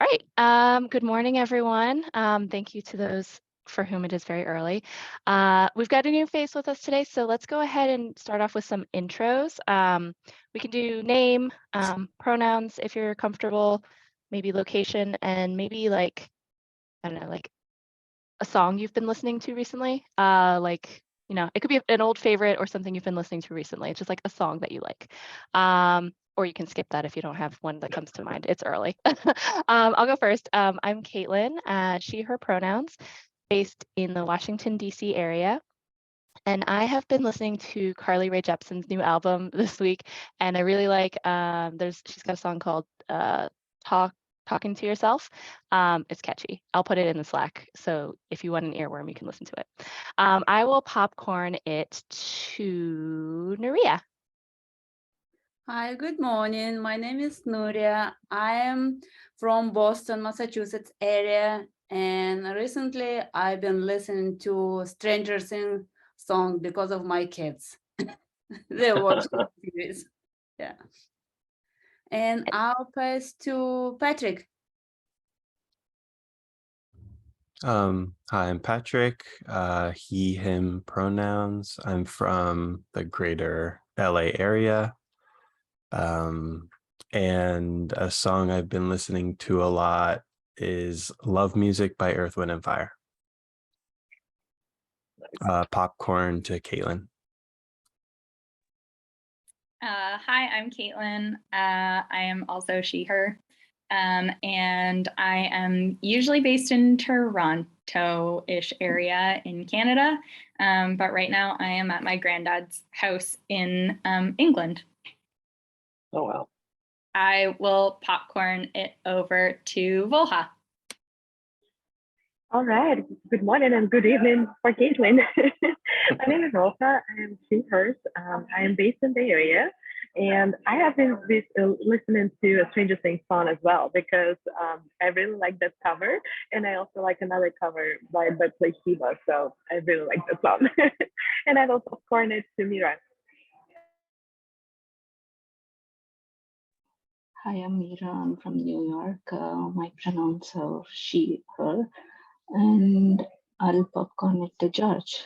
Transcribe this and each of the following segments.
All right. Good morning, everyone. Thank you to those for whom it is very early. We've got a new face with us today, so let's go ahead and start off with some intros. We can do name, pronouns if you're comfortable, maybe location, and maybe like, I don't know, like a song you've been listening to recently. It could be an old favorite or something you've been listening to recently. It's just like a song that you like. Or you can skip that if you don't have one that comes to mind. It's early. I'll go first. I'm Caitlin, she, her pronouns, based in the Washington, D.C. area. And I have been listening to Carly Rae Jepsen's new album this week, and I really like. She's got a song called "Talking to Yourself." It's catchy. I'll put it in the Slack, so if you want an earworm, you can listen to it. I will popcorn it to Nuria. Hi, good morning. My name is Nuria. I am from Boston, Massachusetts area, and recently I've been listening to Stranger Things song because of my kids. They watch the series. Yeah. And I'll pass to Patrick. Hi, I'm Patrick. He, him pronouns. I'm from the greater LA area. And a song I've been listening to a lot is Love Music by Earth, Wind and Fire. Popcorn to Caitlin. Hi, I'm Caitlin. I am also she, her. And I am usually based in Toronto-ish area in Canada. But right now I am at my granddad's house in England. Oh, wow. I will popcorn it over to Volha. All right. Good morning and good evening for Caitlin. My name is Rosa. I am she, hers. I am based in the area. And I have been listening to a Stranger Things song as well because I really like that cover. And I also like another cover by Shiva. So I really like that song. And I've also popcorned it to Mira. Hi, I'm Mira. I'm from New York. My pronouns are she, her, and I'll popcorn it to George.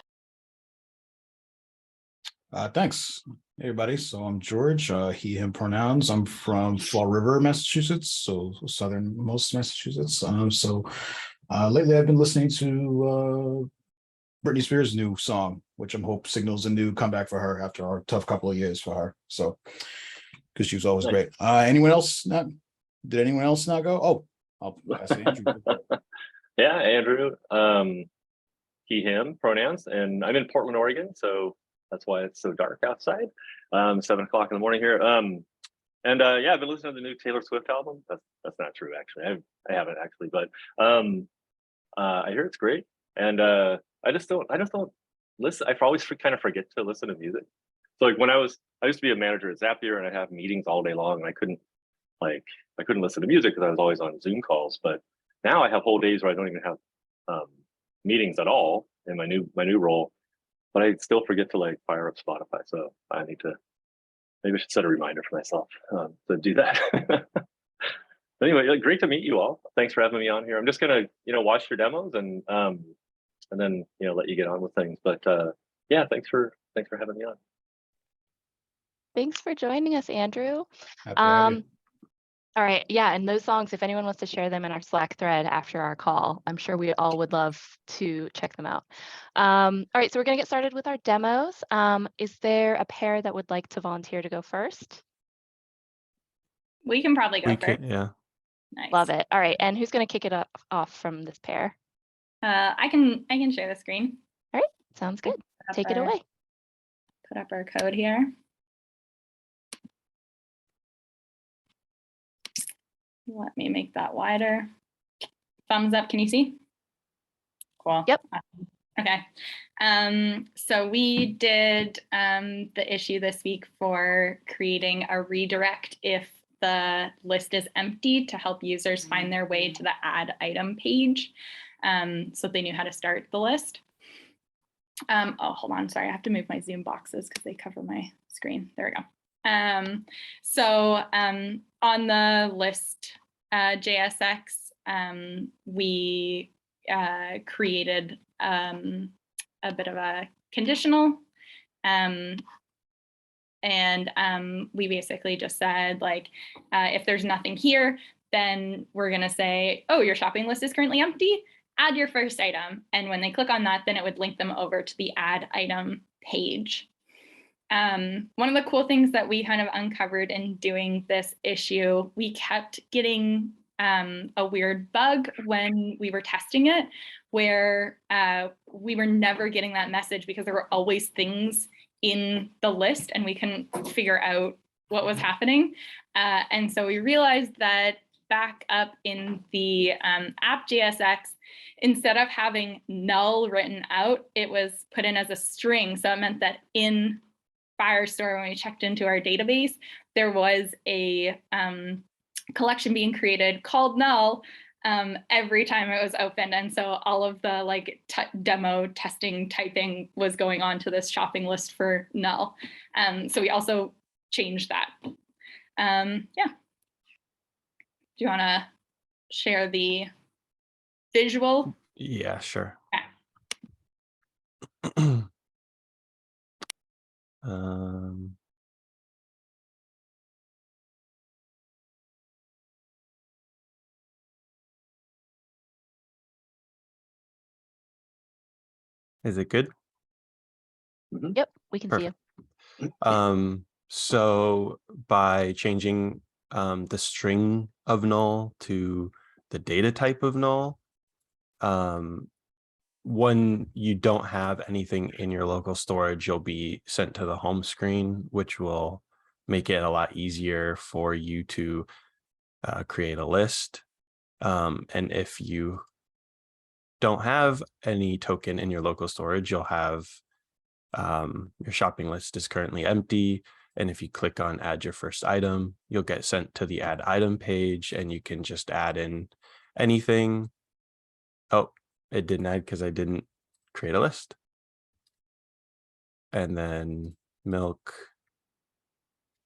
Thanks, everybody. So I'm George, he, him pronouns. I'm from Fall River, Massachusetts, so southernmost Massachusetts. Lately I've been listening to Britney Spears' new song, which I hope signals a new comeback for her after our tough couple of years for her. So, because she was always great. Anyone else not? Did anyone else not go? Oh, I'll pass it to Andrew. Yeah, Andrew. He, him pronouns, and I'm in Portland, Oregon, so that's why it's so dark outside. 7 o'clock in the morning here. Yeah, I've been listening to the new Taylor Swift album. That's not true, actually. I haven't actually, but I hear it's great, and I just don't listen. I always kind of forget to listen to music. So like when I used to be a manager at Zapier, and I'd have meetings all day long, and I couldn't listen to music because I was always on Zoom calls. But now I have whole days where I don't even have meetings at all in my new role. But I still forget to like fire up Spotify. So maybe I should set a reminder for myself to do that. Anyway, great to meet you all. Thanks for having me on here. I'm just gonna, watch your demos and then, let you get on with things. But yeah, thanks for having me on. Thanks for joining us, Andrew. Happy to have you. All right. Yeah. And those songs, if anyone wants to share them in our Slack thread after our call, I'm sure we all would love to check them out. All right. So we're going to get started with our demos. Is there a pair that would like to volunteer to go first? We can probably go first. Yeah. Nice. Love it. All right. And who's going to kick it off from this pair? I can share the screen. All right. Sounds good. Take it away. Put up our code here. Let me make that wider. Thumbs up, can you see? Cool. Yep. Okay. So we did the issue this week for creating a redirect if the list is empty to help users find their way to the add item page so they knew how to start the list. Oh, hold on. Sorry, I have to move my Zoom boxes because they cover my screen. There we go. On the list JSX we created a bit of a conditional. We basically just said, like, if there's nothing here, then we're going to say, oh, your shopping list is currently empty. Add your first item. And when they click on that, then it would link them over to the add item page. One of the cool things that we kind of uncovered in doing this issue, we kept getting a weird bug when we were testing it, where we were never getting that message because there were always things in the list and we couldn't figure out what was happening. And so we realized that back up in the app.jsx, instead of having null written out, it was put in as a string. So it meant that in Firestore, when we checked into our database, there was a collection being created called null every time it was opened. And so all of the like demo testing typing was going on to this shopping list for null. So we also changed that. Yeah. Do you want to share the visual? Yeah, sure. Okay. Is it good? Yep, we can see you. So by changing the string of null to the data type of null, when you don't have anything in your local storage, you'll be sent to the home screen, which will make it a lot easier for you to create a list. And if you don't have any token in your local storage, you'll have your shopping list is currently empty. And if you click on add your first item, you'll get sent to the add item page and you can just add in anything. Oh, it didn't add because I didn't create a list. And then milk.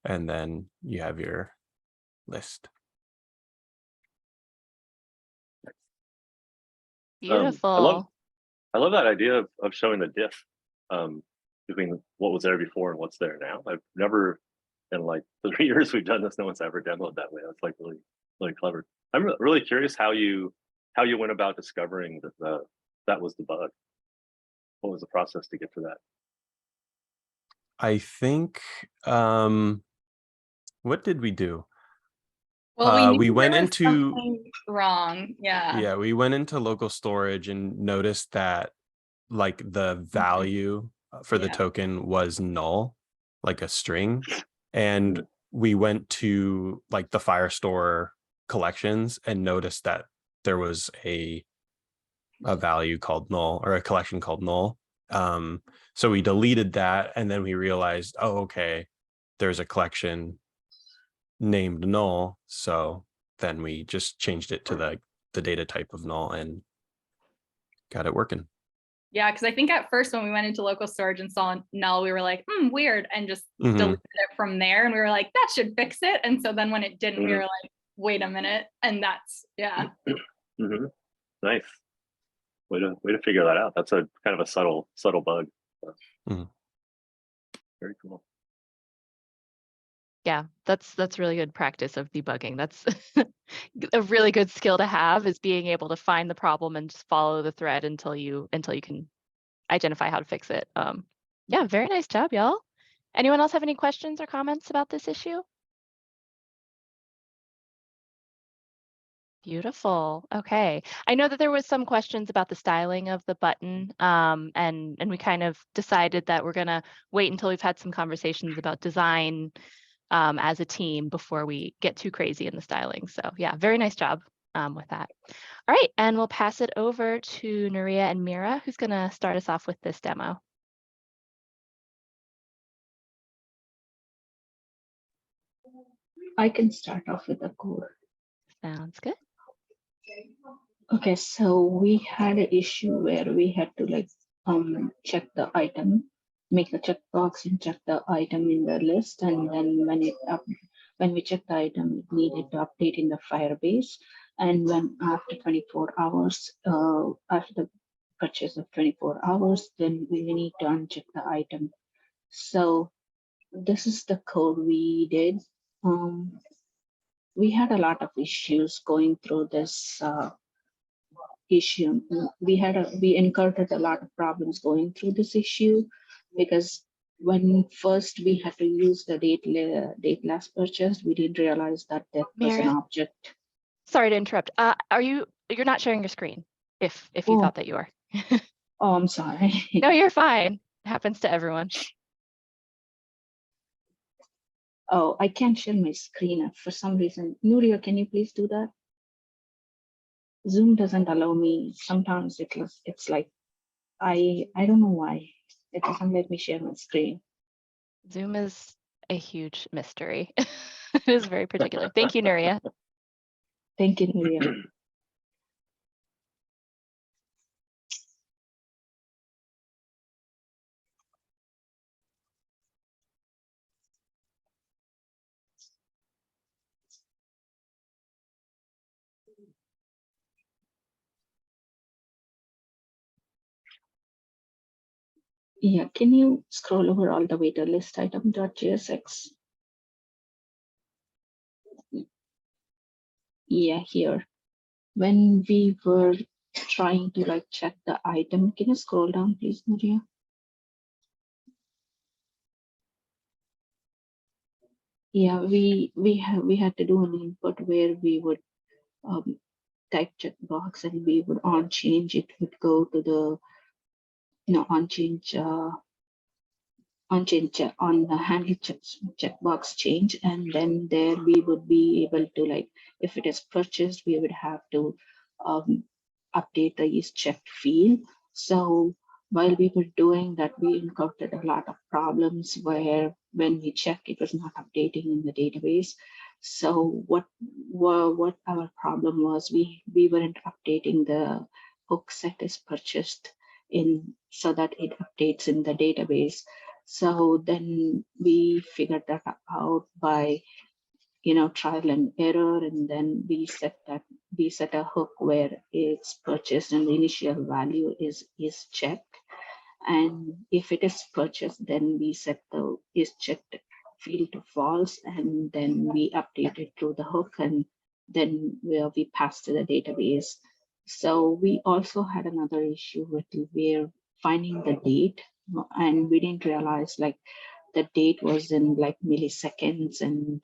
And then you have your list. Beautiful. I love that idea of showing the diff between what was there before and what's there now. I've never, in like the 3 years we've done this, no one's ever demoed that way. That's like really, really clever. I'm really curious how you went about discovering that that was the bug. What was the process to get to that? I think, what did we do? Well, we went there was into something wrong. Yeah, we went into local storage and noticed that like the value for the token was null, like a string. And we went to like the Firestore collections and noticed that there was a value called null, or a collection called null. So we deleted that and then we realized, oh, okay, there's a collection named null. So then we just changed it to the data type of null and got it working. yeah, because I think at first when we went into local storage and saw null, we were like, weird, and just deleted it from there. And we were like, that should fix it. And so then when it didn't, we were like, wait a minute. And that's, yeah. Nice. Way to figure that out. That's a kind of a subtle bug. Very cool. Yeah, that's really good practice of debugging. That's a really good skill to have, is being able to find the problem and just follow the thread until you can identify how to fix it. Yeah, very nice job, y'all. Anyone else have any questions or comments about this issue? Beautiful. Okay. I know that there was some questions about the styling of the button, and we kind of decided that we're gonna wait until we've had some conversations about design as a team before we get too crazy in the styling. So yeah, very nice job with that. All right, and we'll pass it over to Nuria and Mira, who's gonna start us off with this demo. I can start off with the code. Sounds good. Okay, so we had an issue where we had to like check the item, make a checkbox and check the item in the list, and then when when we checked the item, it needed to update in the Firebase. And when after 24 hours, after the purchase of 24 hours, then we need to uncheck the item. So this is the code we did. We had a lot of issues going through this issue. We encountered a lot of problems going through this issue, because when first we had to use the date last purchased, we didn't realize that that was an Maria, object. sorry to interrupt. You're not sharing your screen if you Oh. thought that you were. Oh, I'm sorry. No, you're fine. It happens to everyone. Oh, I can't share my screen for some reason. Nuria, can you please do that? Zoom doesn't allow me. Sometimes it's like I don't know why it doesn't let me share my screen. Zoom is a huge mystery. It is very particular. Thank you, Nuria. Thank you, Nuria. Yeah, can you scroll over all the way to list item.jsx? Yeah, here. When we were trying to like check the item, can you scroll down, please, Maria? Yeah, we had to do an input where we would type checkbox and we would on change. It would go to the on change on the handle checkbox change, and then there we would be able to, like, if it is purchased, we would have to update the is checked field. So while we were doing that, we encountered a lot of problems where when we check, it was not updating in the database. So what our problem was, we weren't updating the hook set is purchased in so that it updates in the database. So then we figured that out by trial and error, and then we set a hook where it's purchased and the initial value is checked, and if it is purchased, then we set the is checked field to false, and then we update it through the hook, and then we pass to the database. So we also had another issue with where finding the date, and we didn't realize like the date was in like milliseconds, and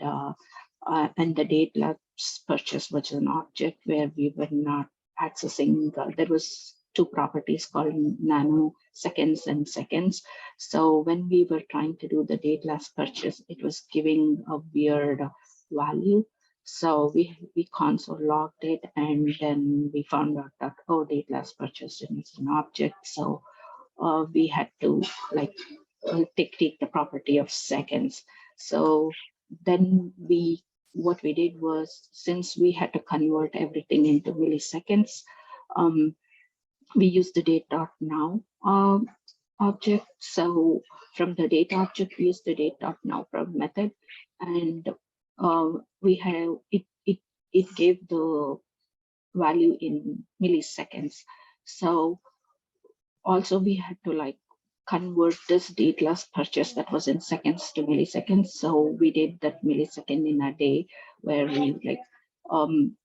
the date lapse purchase was an object where we were not accessing. There was two properties called nanoseconds and seconds. So when we were trying to do the date last purchase, it was giving a weird value. So we console logged it, and then we found out that, oh, date last purchase is an object. So we had to like take the property of seconds. So then what we did was, since we had to convert everything into milliseconds, we used the date.now object. So from the date object, we used the date.now method, and we have it gave the value in milliseconds. So also we had to like convert this date last purchase that was in seconds to milliseconds. So we did that millisecond in a day, where we like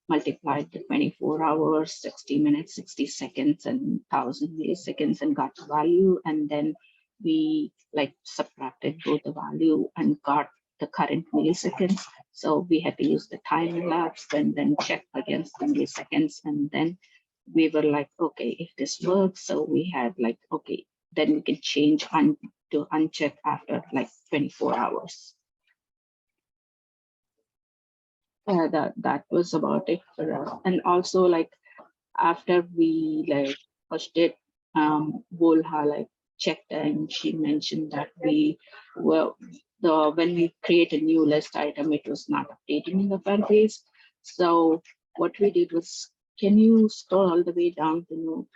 multiplied the 24 hours, 60 minutes, 60 seconds, and 1000 milliseconds, and got the value. And then we like subtracted both the value and got the current milliseconds. So we had to use the time lapse and then check against the milliseconds, and then we were like, okay, if this works, so we had like, okay, then we can change to uncheck after like 24 hours. That was about it for us. And also, like, after we like pushed it, Volha like checked, and she mentioned that when we create a new list item, it was not updating in the Firebase. So what we did was, can you scroll all the way down to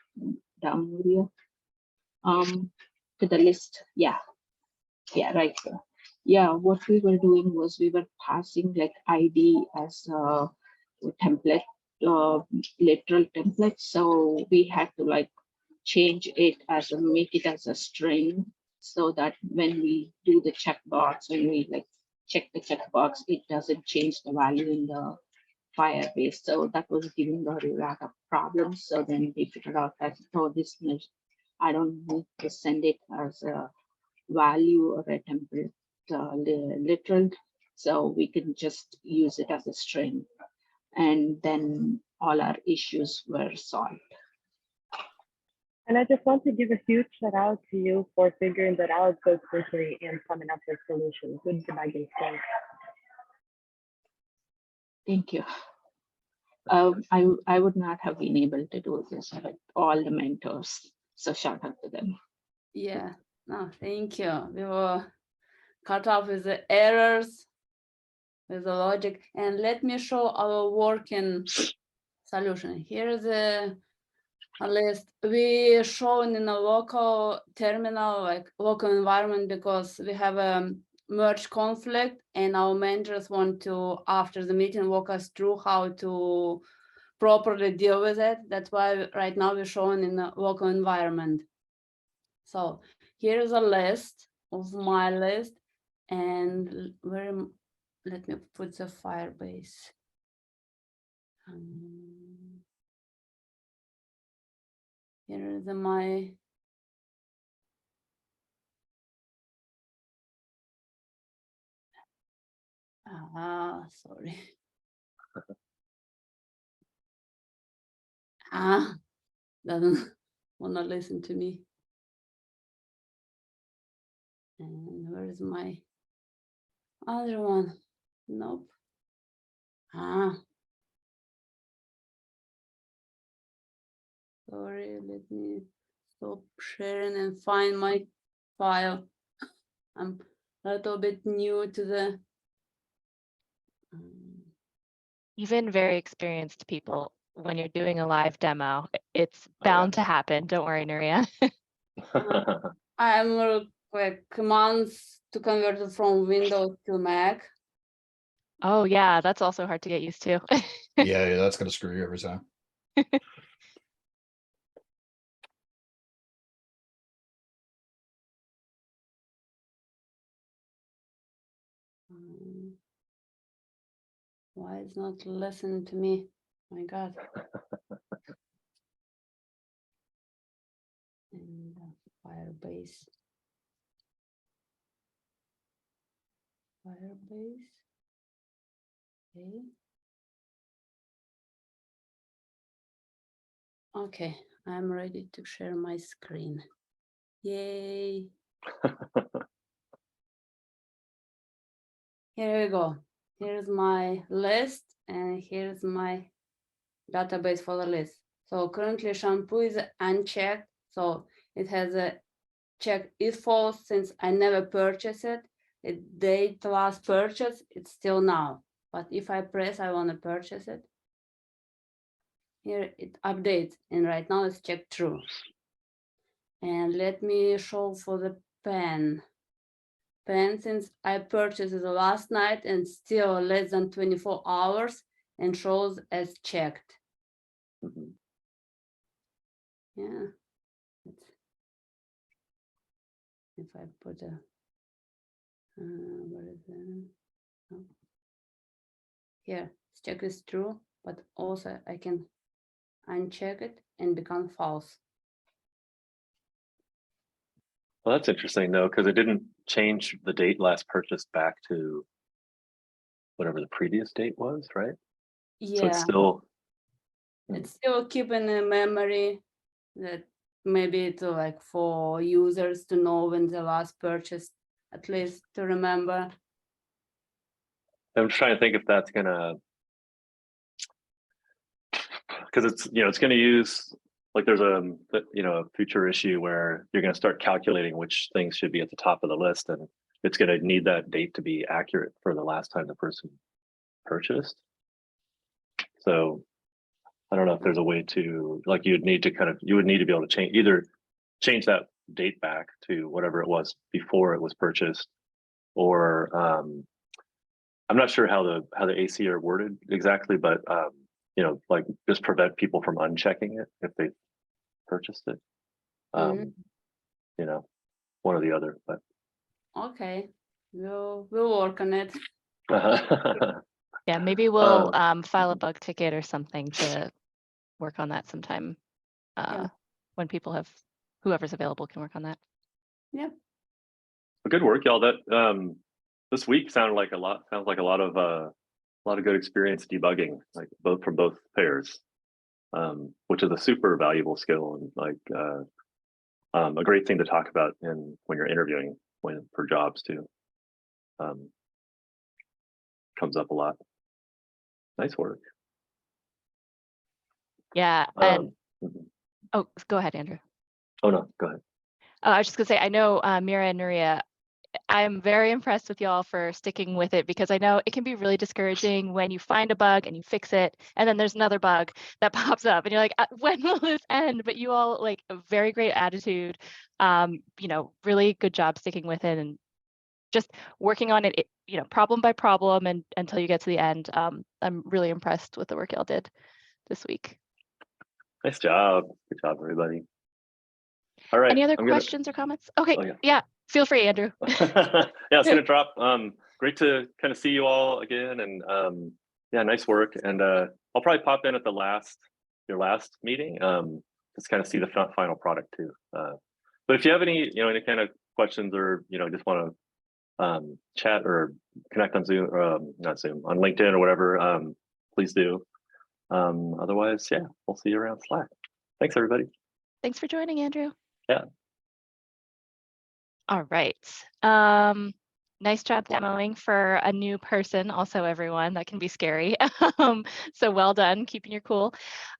Nuria? To the list, yeah, right here. yeah, what we were doing was we were passing like ID as a template, literal template. So we had to like change it as a, make it as a string, so that when we do the checkbox, when we like check the checkbox, it doesn't change the value in the Firebase. So that was giving a lot of problems. So then we figured out that, oh, this means I don't need to send it as a value or a template literal. So we can just use it as a string. And then all our issues were solved. And I just want to give a huge shout out to you for figuring that out so quickly and coming up with solutions. Good debugging skills. Thank you. I would not have been able to do this with all the mentors. So shout out to them. Yeah, no, thank you. We were cut off with the errors, with the logic. And let me show our working solution. Here is a list. We shown in a local terminal, like local environment, because we have a merge conflict and our managers want to, after the meeting, walk us through how to properly deal with it. That's why right now we're showing in a local environment. So here is a list of my list, and let me put the Firebase. Here is my sorry. Doesn't want to listen to me. And where is my other one? Nope. Sorry, let me stop sharing and find my file. I'm a little bit new to the. Even very experienced people, when you're doing a live demo, it's bound to happen. Don't worry, Nuria. I'm like commands to convert it from Windows to Mac. Oh yeah, that's also hard to get used to. Yeah, that's gonna screw you every time. Why is not listening to me? My God. And Firebase. Okay. Okay, I'm ready to share my screen. Yay. Here we go. Here's my list, and here's my database for the list. So currently shampoo is unchecked. So it has a check if false since I never purchased it. It date last purchase, it's still now. But if I press, I want to purchase it. Here it updates, and right now it's checked true. And let me show for the pen. Since I purchased it last night and still less than 24 hours and shows as checked. Yeah. If I put a, where is it? Oh. Here, check is true, but also I can uncheck it and become false. Well, that's interesting, though, because it didn't change the date last purchased back to whatever the previous date was, right? Yeah. So it's still keeping a memory that maybe to like for users to know when the last purchase, at least to remember. I'm trying to think if that's gonna, because it's it's gonna use, like, there's a a future issue where you're gonna start calculating which things should be at the top of the list, and it's gonna need that date to be accurate for the last time the person purchased. So I don't know if there's a way to, like, you would need to be able to either change that date back to whatever it was before it was purchased, or I'm not sure how the AC are worded exactly, but you know, like just prevent people from unchecking it if they purchased it. You know, one or the other, but Okay, we'll work on it. Yeah, maybe we'll file a bug ticket or something to work on that sometime. When people have, whoever's available can work on that. Yeah. Good work, y'all. That this week sounds like a lot of good experience debugging, like from both pairs, which is a super valuable skill and like a great thing to talk about when you're interviewing for jobs too. Comes up a lot. Nice work. Yeah, and oh, go ahead, Andrew. Oh no, go ahead. I was just gonna say, I know Mira and Nuria, I'm very impressed with y'all for sticking with it, because I know it can be really discouraging when you find a bug and you fix it, and then there's another bug that pops up and you're like, when will this end? But you all, like, a very great attitude, you know, really good job sticking with it and just working on it, you know, problem by problem and until you get to the end. I'm really impressed with the work y'all did this week. Nice job. Good job, everybody. All right. Any other questions or comments? Okay. Oh, yeah. Feel free, Andrew. Yeah, it's gonna drop. Great to kind of see you all again, and yeah, nice work. And I'll probably pop in at your last meeting, just kind of see the final product too. But if you have any, you know, any kind of questions, or you know, just want to chat or connect on Zoom, not Zoom, on LinkedIn or whatever, please do. Otherwise, yeah, we'll see you around Slack. Thanks, everybody. Thanks for joining, Andrew. Yeah. All right. Nice job demoing for a new person, also, everyone. That can be scary. So well done, keeping your cool.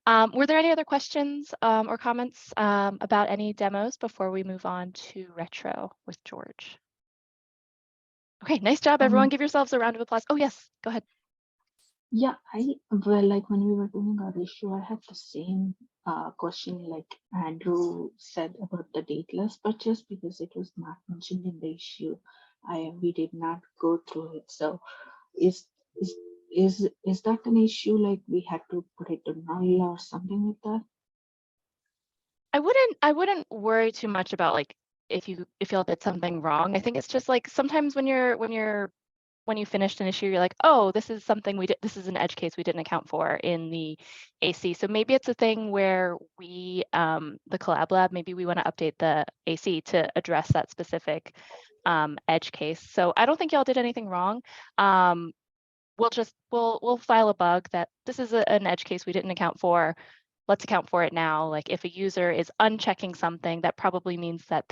Were there any other questions or comments about any demos before we move on to retro with George? Okay, nice job, everyone. Give yourselves a round of applause. Oh, yes, go ahead. Yeah, well, like when we were doing our issue, I had the same question like Andrew said about the dateless purchase, because it was not mentioned in the issue. We did not go through it. So is that an issue, like we had to put it to null or something like that? I wouldn't worry too much about, like, if you feel did something wrong. I think it's just like sometimes when you finished an issue, you're like, oh, this is something this is an edge case we didn't account for in the AC. So maybe it's a thing where we, the Collab Lab, maybe we want to update the AC to address that specific edge case. So I don't think y'all did anything wrong. We'll file a bug that this is an edge case we didn't account for. Let's account for it now. Like if a user is unchecking something, that probably means that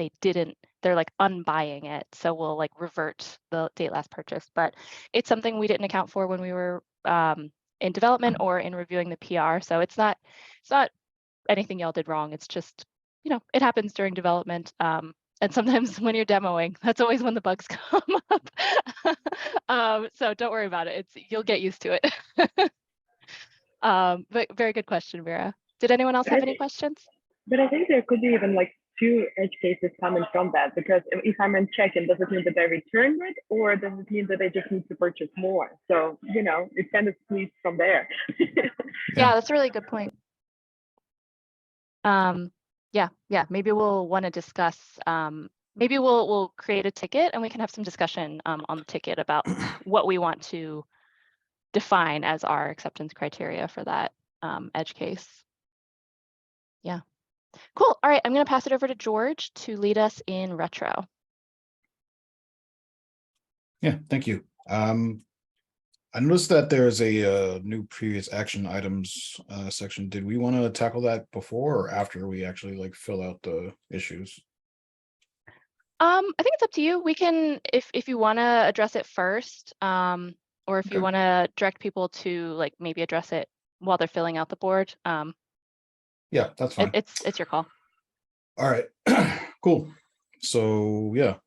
they're like unbuying it. So we'll like revert the date last purchase, but it's something we didn't account for when we were in development or in reviewing the PR. So it's not anything y'all did wrong. It's just, you know, it happens during development. And sometimes when you're demoing, that's always when the bugs come up. So don't worry about it. You'll get used to it. But very good question, Vera. Did anyone else have any questions? But I think there could be even like 2 edge cases coming from that, because if I'm unchecking, does it mean that I returned it, or does it mean that I just need to purchase more? So, you know, it kind of squeezed from there. Yeah, that's a really good point. Yeah, maybe we'll want to discuss, maybe we'll create a ticket and we can have some discussion on the ticket about what we want to define as our acceptance criteria for that edge case. Yeah, cool. All right, I'm going to pass it over to George to lead us in retro. Yeah, thank you. I noticed that there's a new previous action items section. Did we want to tackle that before or after we actually like fill out the issues? I think it's up to you. We can, if you want to address it first, or if you want to direct people to like maybe address it while they're filling out the board. Yeah, that's fine. It's your call. All right, cool. So yeah,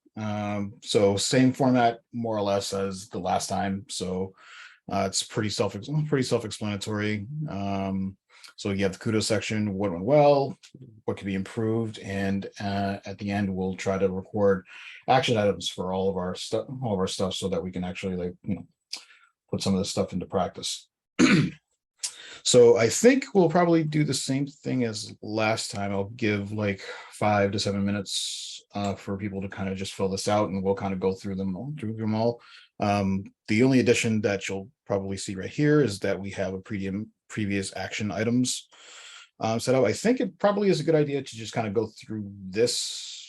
so same format more or less as the last time. So it's pretty self-explanatory. So you have the kudos section, what went well, what could be improved, and at the end we'll try to record action items for all of our stuff, so that we can actually, like, put some of this stuff into practice. So I think we'll probably do the same thing as last time. I'll give like 5 to 7 minutes for people to kind of just fill this out, and we'll kind of go through them all. The only addition that you'll probably see right here is that we have a previous action items set up. I think it probably is a good idea to just kind of go through this.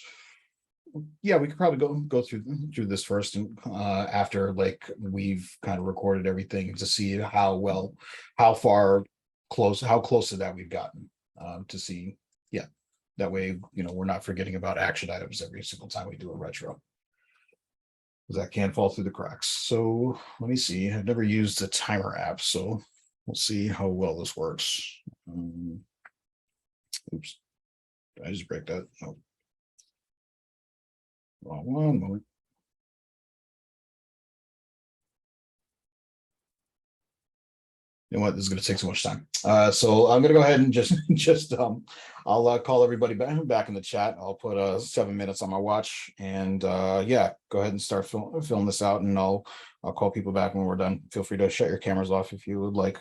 Yeah, we could probably go through this first, and after, like, we've kind of recorded everything, to see how close to that we've gotten, to see. Yeah, that way, we're not forgetting about action items every single time we do a retro, because that can fall through the cracks. So let me see. I've never used the timer app, so we'll see how well this works. Oops, did I just break that? Oh. One moment. You know what? This is going to take so much time. So I'm going to go ahead and just I'll call everybody back in the chat. I'll put 7 minutes on my watch, and yeah, go ahead and start filling this out, and I'll call people back when we're done. Feel free to shut your cameras off if you would like.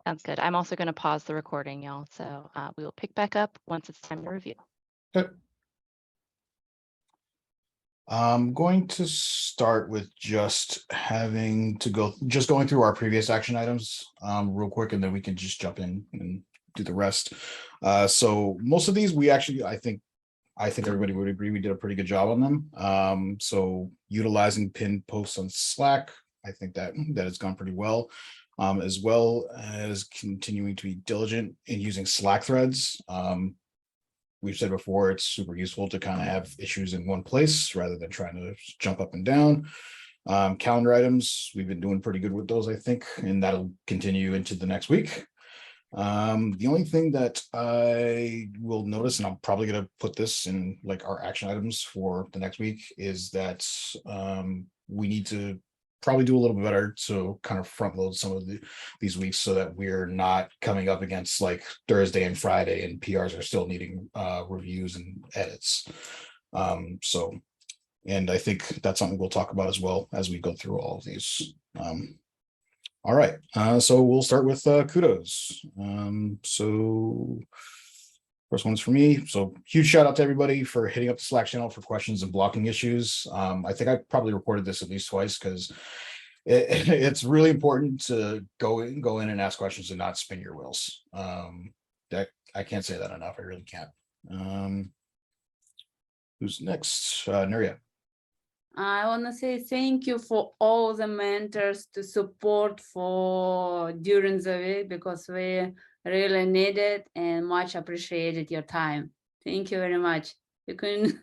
Sounds good. I'm also going to pause the recording, y'all. So we will pick back up once it's time to review. Okay. I'm going to start with just going through our previous action items real quick, and then we can just jump in and do the rest. So most of these, we actually, I think everybody would agree we did a pretty good job on them. So utilizing pinned posts on Slack, I think that has gone pretty well, as well as continuing to be diligent in using Slack threads. We've said before, it's super useful to kind of have issues in one place rather than trying to jump up and down. Calendar items, we've been doing pretty good with those, I think, and that'll continue into the next week. The only thing that I will notice, and I'm probably going to put this in like our action items for the next week, is that we need to probably do a little bit better to kind of front load some of these weeks, so that we're not coming up against like Thursday and Friday and PRs are still needing reviews and edits. And I think that's something we'll talk about as well as we go through all of these. All right, so we'll start with kudos. So first one's for me. So huge shout out to everybody for hitting up the Slack channel for questions and blocking issues. I think I probably recorded this at least twice, because it's really important to go in and ask questions and not spin your wheels. That I can't say that enough. I really can't. Who's next? Nuria. I want to say thank you for all the mentors to support during the week, because we really need it and much appreciated your time. Thank you very much. We couldn't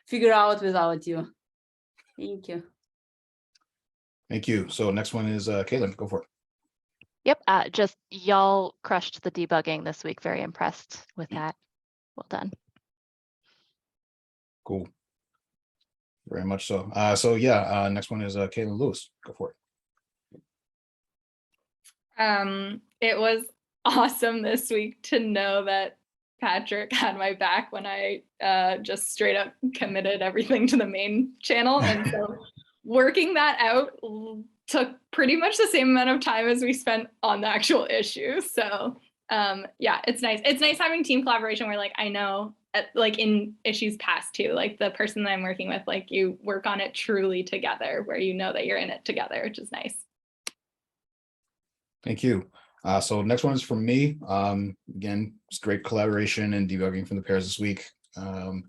figure out without you. Thank you. Thank you. So next one is Caitlin. Go for it. Yep. Just y'all crushed the debugging this week. Very impressed with that. Well done. Cool. Very much so. So yeah, next one is Caitlin Lewis. Go for it. It was awesome this week to know that Patrick had my back when I just straight up committed everything to the main channel. And so working that out took pretty much the same amount of time as we spent on the actual issue. So yeah, it's nice. It's nice having team collaboration where, like, I know like in issues past too, like the person that I'm working with, like you work on it truly together, where you know that you're in it together, which is nice. Thank you. So next one is from me. Again, it's great collaboration and debugging from the pairs this week. You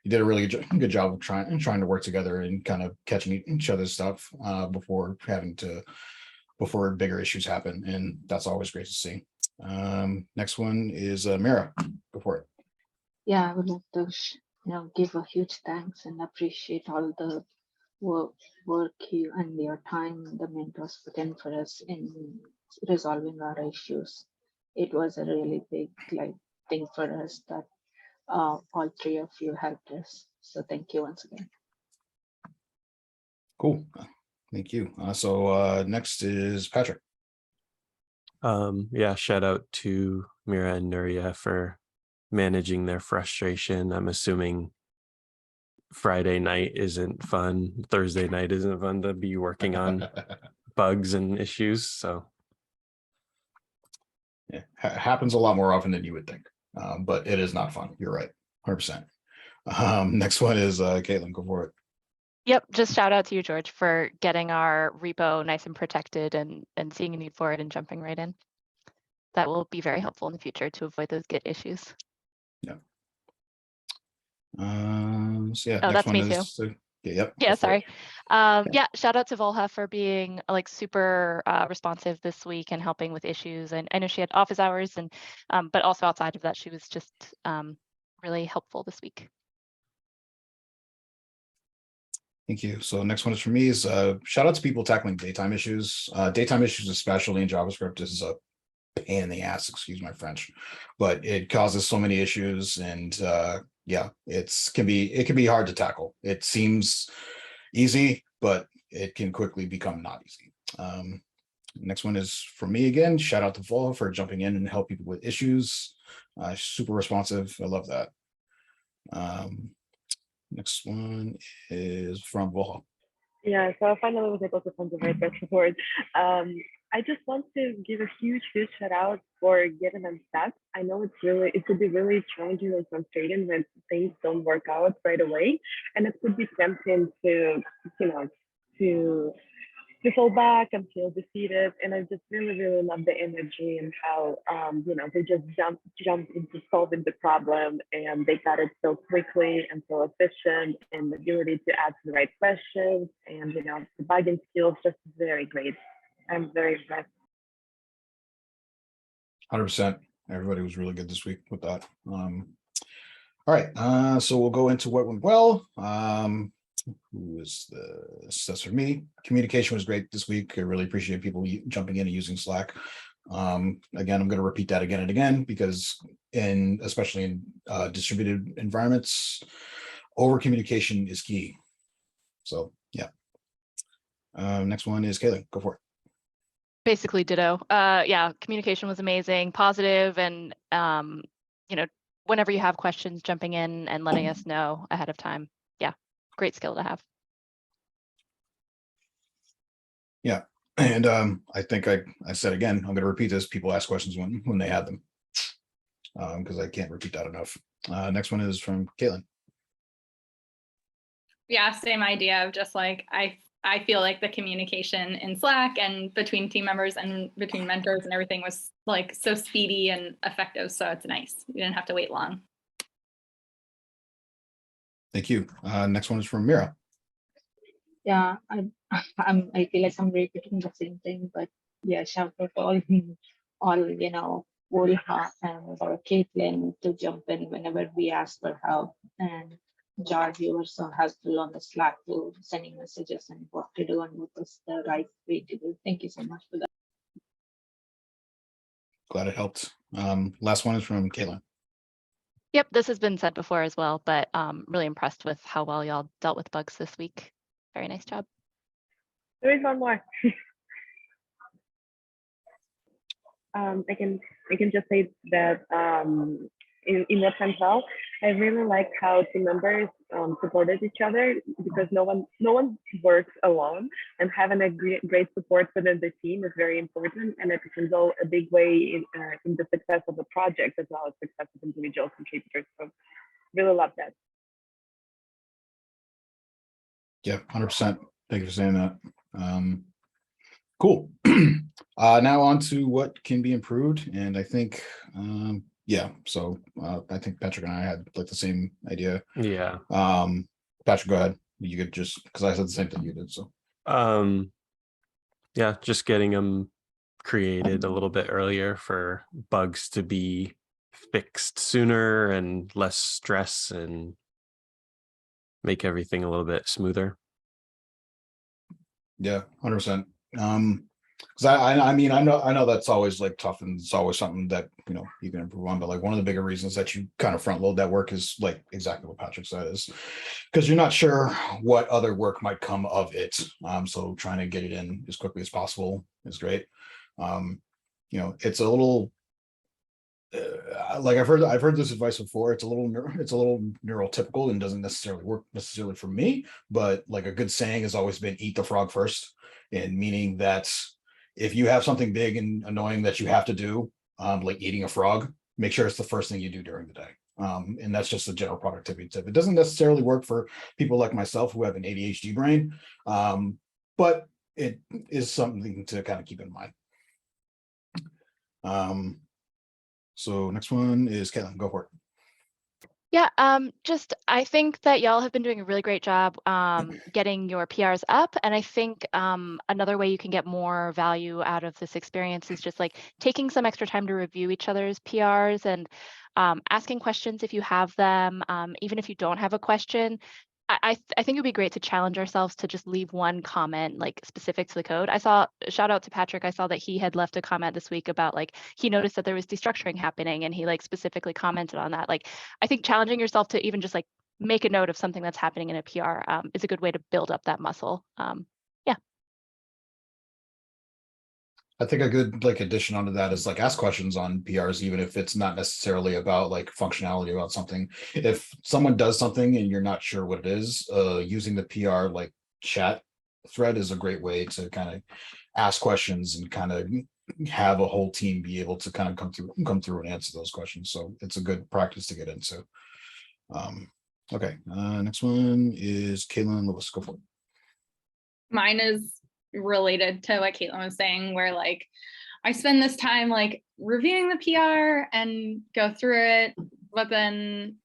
did a really good job of trying to work together and kind of catching each other's stuff before bigger issues happen, and that's always great to see. Next one is Mira. Go for it. Yeah, I would like to give a huge thanks and appreciate all the work you and your time the mentors put in for us in resolving our issues. It was a really big thing for us that all three of you helped us. So thank you once again. Cool. Thank you. So next is Patrick. Yeah, shout out to Mira and Nuria for managing their frustration. I'm assuming Friday night isn't fun. Thursday night isn't fun to be working on bugs and issues. So yeah, happens a lot more often than you would think, but it is not fun. You're right, 100%. Next one is Caitlin. Go for it. Yep, just shout out to you, George, for getting our repo nice and protected and seeing a need for it and jumping right in. That will be very helpful in the future to avoid those Git issues. Yeah. So yeah, Oh, next that's one me is too. yep. Yeah, sorry. Yeah. Yeah, shout out to Volha for being like super responsive this week and helping with issues. And I know she had office hours, and but also outside of that, she was just really helpful this week. Thank you. So next one is for me is shout out to people tackling daytime issues. Daytime issues, especially in JavaScript, is a pain in the ass, excuse my French, but it causes so many issues, and yeah, it can be hard to tackle. It seems easy, but it can quickly become not easy. Next one is for me again. Shout out to Vol for jumping in and help people with issues. Super responsive. I love that. Next one is from Vol. Yeah, so I finally was able to find the right report. I just want to give a huge shout out for getting them set. I know it could be really challenging and frustrating when things don't work out right away, and it could be tempting to, to fall back and feel defeated. And I just really love the energy and how they just jumped into solving the problem, and they got it so quickly and so efficient, and the ability to ask the right questions, and the debugging skills just very great. I'm very impressed. 100%. Everybody was really good this week with that. All right, so we'll go into what went well. Who is this? That's for me. Communication was great this week. I really appreciate people jumping in and using Slack. Again, I'm going to repeat that again and again, because especially in distributed environments, over communication is key. So yeah. Next one is Kayla. Go for it. Basically ditto. Yeah, communication was amazing, positive, and whenever you have questions, jumping in and letting us know ahead of time. Yeah, great skill to have. Yeah, and I think I said again, I'm going to repeat this. People ask questions when they have them, because I can't repeat that enough. Next one is from Caitlin. Yeah, same idea of just like I feel like the communication in Slack and between team members and between mentors and everything was like so speedy and effective. So it's nice. You didn't have to wait long. Thank you. Next one is from Mira. Yeah, I feel like I'm repeating the same thing, but yeah, shout out to all Volha and Caitlin to jump in whenever we ask for help, and George, you were so helpful on the Slack to sending messages and what to do and what is the right way to do. Thank you so much for that. Glad it helped. Last one is from Caitlin. Yep, this has been said before as well, but really impressed with how well y'all dealt with bugs this week. Very nice job. There is one more. I can just say that in what went well, I really liked how team members supported each other, because no one works alone, and having a great support within the team is very important, and it can go a big way in the success of the project as well as success of individual contributors. So really love that. Yeah, 100%. Thank you for saying that. Cool. Now on to what can be improved, and I think yeah, so I think Patrick and I had like the same idea. yeah. Patrick, go ahead. You could just, because I said the same thing you did. So yeah, just getting them created a little bit earlier for bugs to be fixed sooner and less stress, and make everything a little bit smoother. yeah, 100%. Because I mean, I know that's always like tough, and it's always something that you can improve on, but like one of the bigger reasons that you kind of front load that work is like exactly what Patrick said, is because you're not sure what other work might come of it. So trying to get it in as quickly as possible is great. it's a little like I've heard this advice before. It's a little neurotypical and doesn't necessarily work necessarily for me. But like a good saying has always been "eat the frog first," and meaning that if you have something big and annoying that you have to do, like eating a frog, make sure it's the first thing you do during the day. And that's just a general productivity tip. It doesn't necessarily work for people like myself who have an ADHD brain, but it is something to kind of keep in mind. So next one is Caitlin, go for it. Yeah, I think that y'all have been doing a really great job getting your PRs up. And I think another way you can get more value out of this experience is just like taking some extra time to review each other's PRs and asking questions if you have them, even if you don't have a question. I think it would be great to challenge ourselves to just leave one comment like specific to the code. Shout out to Patrick. I saw that he had left a comment this week about like he noticed that there was destructuring happening and he like specifically commented on that. Like I think challenging yourself to even just like make a note of something that's happening in a PR is a good way to build up that muscle. I think a good like addition onto that is like ask questions on PRs, even if it's not necessarily about like functionality about something. If someone does something and you're not sure what it is, using the PR like chat thread is a great way to kind of ask questions and kind of have a whole team be able to kind of come through and answer those questions. So it's a good practice to get into. Okay, next one is Caitlin Lewis. Go for it. Mine is related to what Caitlin was saying, where like I spend this time like reviewing the PR and go through it, but then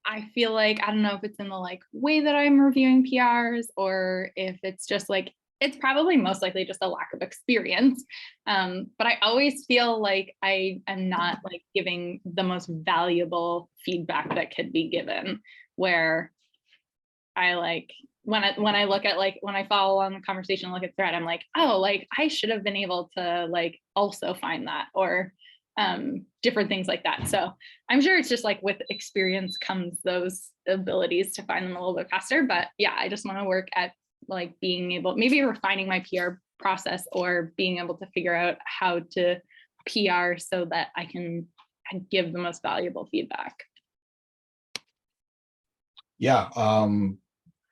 I feel like I don't know if it's in the like way that I'm reviewing PRs or if it's just like it's probably most likely just a lack of experience. But I always feel like I am not like giving the most valuable feedback that could be given, where I like when I look at like when I follow on the conversation, look at thread, I'm like, oh, like I should have been able to like also find that or different things like that. So I'm sure it's just like with experience comes those abilities to find them a little bit faster. But yeah, I just want to work at like being able, maybe refining my PR process or being able to figure out how to PR so that I can give the most valuable feedback. Yeah,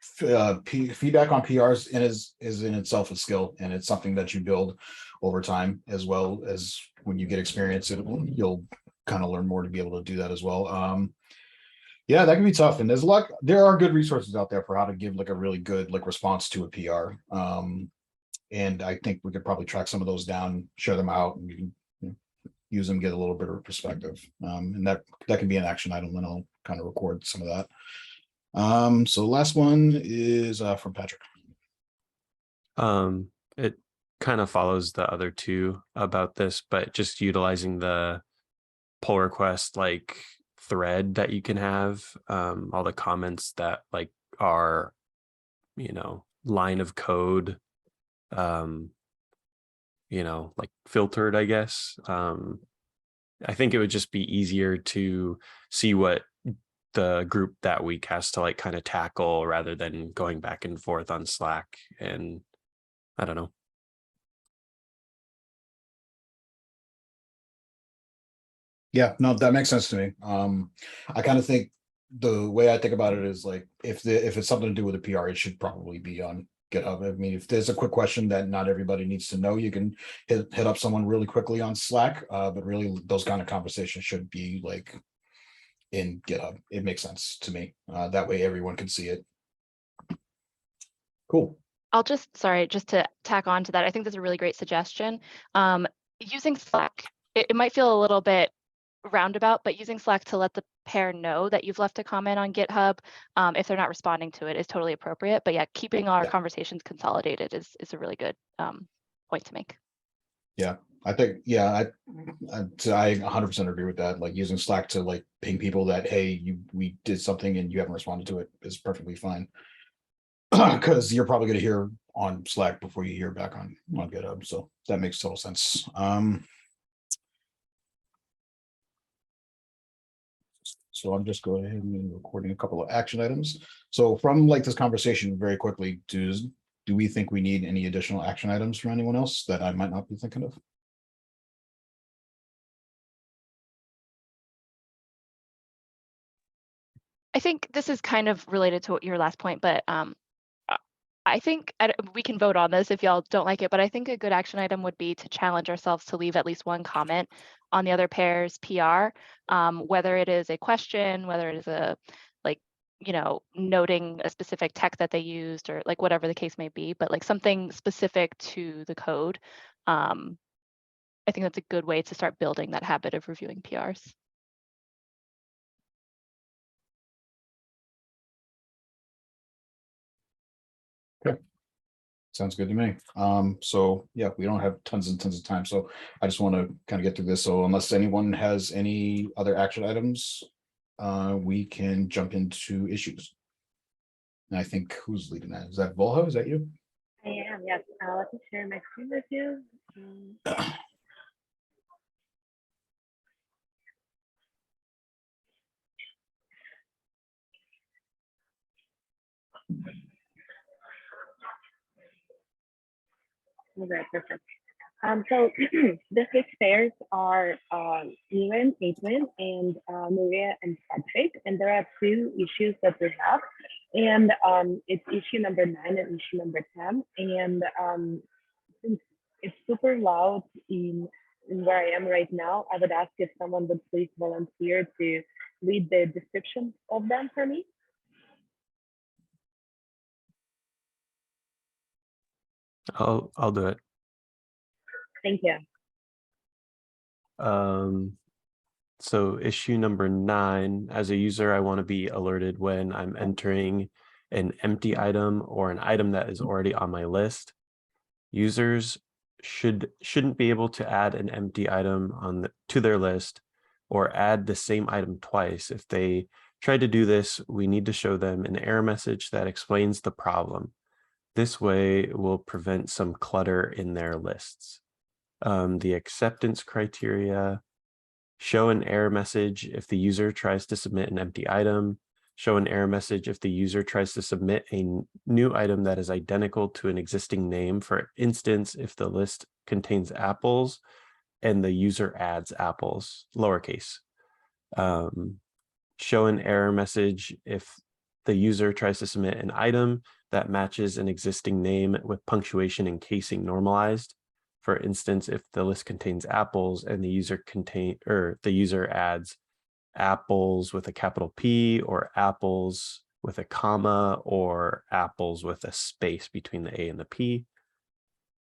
feedback on PRs is in itself a skill, and it's something that you build over time, as well as when you get experience, you'll kind of learn more to be able to do that as well. Yeah, that can be tough, and there are good resources out there for how to give like a really good like response to a PR. And I think we could probably track some of those down, share them out, and you can use them, get a little bit of perspective. And that can be an action item, and I'll kind of record some of that. So last one is from Patrick. It kind of follows the other two about this, but just utilizing the pull request like thread that you can have, all the comments that like are, line of code, like filtered, I guess. I think it would just be easier to see what the group that week has to like kind of tackle rather than going back and forth on Slack. And I don't know. Yeah, no, that makes sense to me. I kind of think the way I think about it is like if it's something to do with a PR, it should probably be on GitHub. I mean, if there's a quick question that not everybody needs to know, you can hit up someone really quickly on Slack. But really, those kind of conversations should be like in GitHub. It makes sense to me. That way, everyone can see it. Cool. I'll just to tack on to that, I think that's a really great suggestion. Using Slack, it might feel a little bit roundabout, but using Slack to let the pair know that you've left a comment on GitHub, if they're not responding to it, is totally appropriate. But yeah, keeping our conversations consolidated is a really good point to make. Yeah, I think, I 100% agree with that. Like using Slack to like ping people that, hey, we did something and you haven't responded to it is perfectly fine. Because you're probably going to hear on Slack before you hear back on GitHub. So that makes total sense. So I'm just going ahead and recording a couple of action items. So from like this conversation very quickly, do we think we need any additional action items from anyone else that I might not be thinking of? I think this is kind of related to your last point, but I think we can vote on this if y'all don't like it, but I think a good action item would be to challenge ourselves to leave at least one comment on the other pair's PR, whether it is a question, whether it is a, like, you know, noting a specific tech that they used, or like whatever the case may be, but like something specific to the code. I think that's a good way to start building that habit of reviewing PRs. Sounds good to me. So yeah, we don't have tons and tons of time, so I just want to kind of get through this. So unless anyone has any other action items, we can jump into issues. And I think who's leading that? Is that Volho? Is that you? I am, yes. Let me share my screen with you. Okay, perfect. So the 6 pairs are Ewan, Caitlin, and Maria and Patrick, and there are 2 issues that we have, and it's issue number 9 and issue number 10. And since it's super loud in where I am right now, I would ask if someone would please volunteer to read the description of them for me. I'll do it. Thank you. So issue number 9, as a user, I want to be alerted when I'm entering an empty item or an item that is already on my list. Users shouldn't be able to add an empty item to their list or add the same item twice. If they try to do this, we need to show them an error message that explains the problem. This way will prevent some clutter in their lists. The acceptance criteria: show an error message if the user tries to submit an empty item. Show an error message if the user tries to submit a new item that is identical to an existing name. For instance, if the list contains apples and the user adds apples, lowercase. Show an error message if the user tries to submit an item that matches an existing name with punctuation and casing normalized. For instance, if the list contains apples and the user adds apples with a capital P, or apples with a comma, or apples with a space between the A and the P.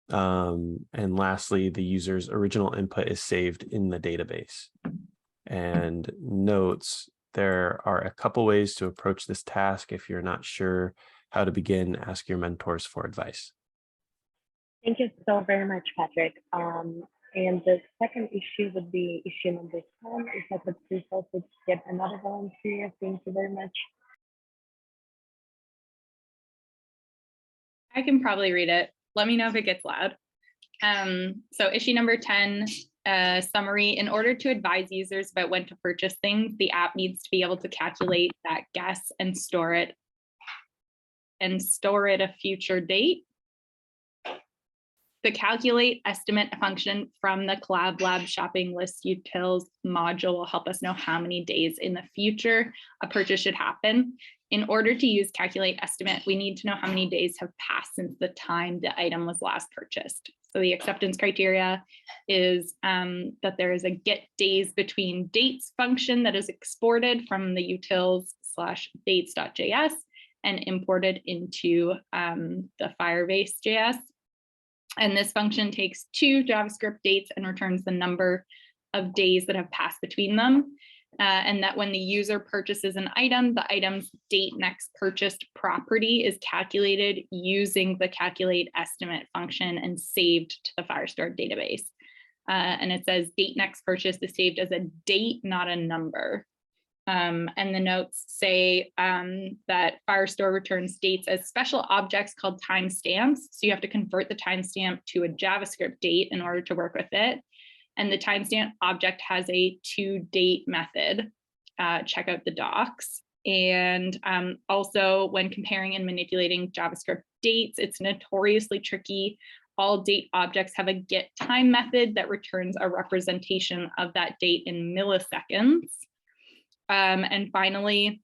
And lastly, the user's original input is saved in the database. And notes: there are a couple ways to approach this task. If you're not sure how to begin, ask your mentors for advice. Thank you so very much, Patrick. And the second issue would be issue number 10. If I could please also get another volunteer. Thank you very much. I can probably read it. Let me know if it gets loud. So issue number 10, summary: in order to advise users about when to purchase things, the app needs to be able to calculate that guess and store it a future date. The calculate estimate function from the Collab shopping list utils module will help us know how many days in the future a purchase should happen. In order to use calculate estimate, we need to know how many days have passed since the time the item was last purchased. So the acceptance criteria is that there is a get days between dates function that is exported from the utils/dates.js and imported into the Firebase.js. And this function takes 2 JavaScript dates and returns the number of days that have passed between them. And that when the user purchases an item, the item's date next purchased property is calculated using the calculate estimate function and saved to the Firestore database. And it says date next purchase is saved as a date, not a number. And the notes say that Firestore returns dates as special objects called timestamps. So you have to convert the timestamp to a JavaScript date in order to work with it. And the timestamp object has a toDate method. Check out the docs. And also, when comparing and manipulating JavaScript dates, it's notoriously tricky. All date objects have a getTime method that returns a representation of that date in milliseconds. And finally,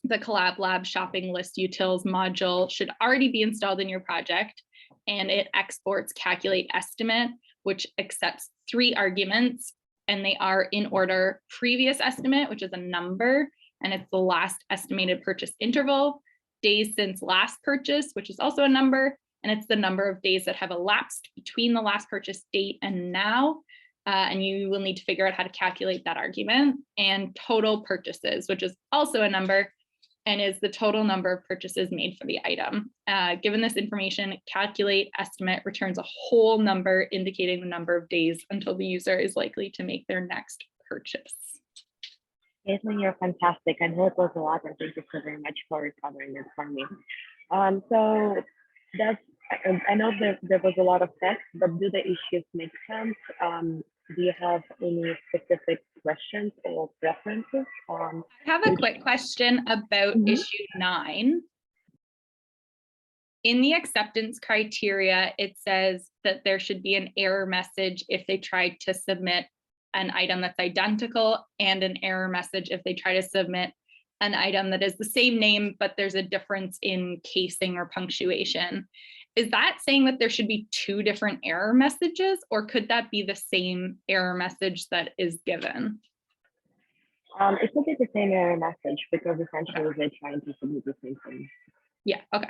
the Collab Lab shopping list utils module should already be installed in your project, and it exports calculate estimate, which accepts 3 arguments, and they are in order: previous estimate, which is a number, and it's the last estimated purchase interval; days since last purchase, which is also a number, and it's the number of days that have elapsed between the last purchase date and now. And you will need to figure out how to calculate that argument; and total purchases, which is also a number and is the total number of purchases made for the item. Given this information, calculate estimate returns a whole number indicating the number of days until the user is likely to make their next purchase. Caitlin, you're fantastic. I know it was a lot, and thank you so very much for covering it for me. So that's, I know there was a lot of text, but do the issues make sense? Do you have any specific questions or preferences? I have a quick question about issue 9. In the acceptance criteria, it says that there should be an error message if they tried to submit an item that's identical, and an error message if they try to submit an item that is the same name, but there's a difference in casing or punctuation. Is that saying that there should be 2 different error messages, or could that be the same error message that is given? It could be the same error message, because essentially they're trying to submit the same thing. Yeah, okay.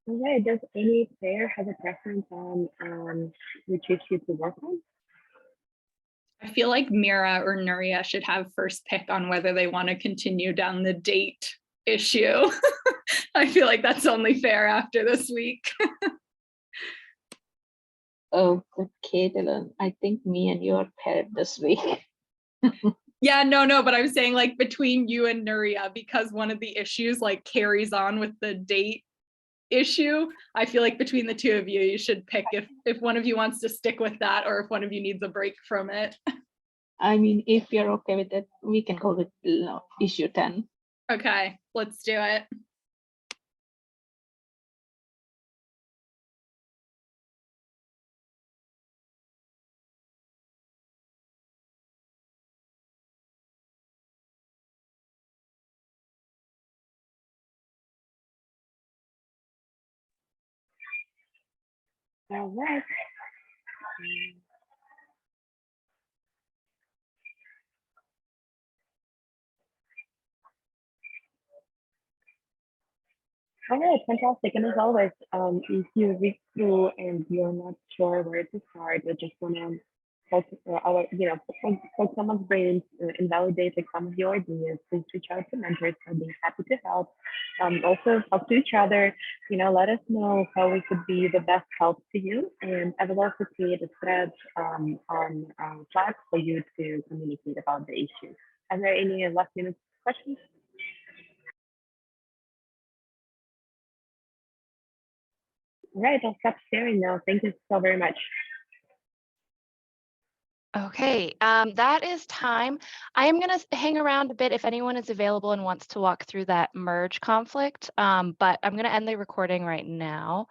All right, does any player have a preference on which issue to work on? I feel like Mira or Nuria should have first pick on whether they want to continue down the date issue. I feel like that's only fair after this week. Oh, good, Caitlin. I think me and you are paired this week. Yeah, no, but I'm saying like between you and Nuria, because one of the issues like carries on with the date issue. I feel like between the 2 of you, you should pick if one of you wants to stick with that, or if one of you needs a break from it. I mean, if you're okay with it, we can go with issue 10. Okay, let's do it. All right. All right, fantastic. And as always, if you read through and you're not sure where to start, or just want to poke someone's brains and validate like some of your ideas, please reach out to mentors. I'll be happy to help. Also talk to each other, let us know how we could be the best help to you. And I will also create a thread on Slack for you to communicate about the issues. Are there any last minute questions? All right, I'll stop sharing now. Thank you so very much. Okay, that is time. I am going to hang around a bit if anyone is available and wants to walk through that merge conflict, but I'm going to end the recording right now.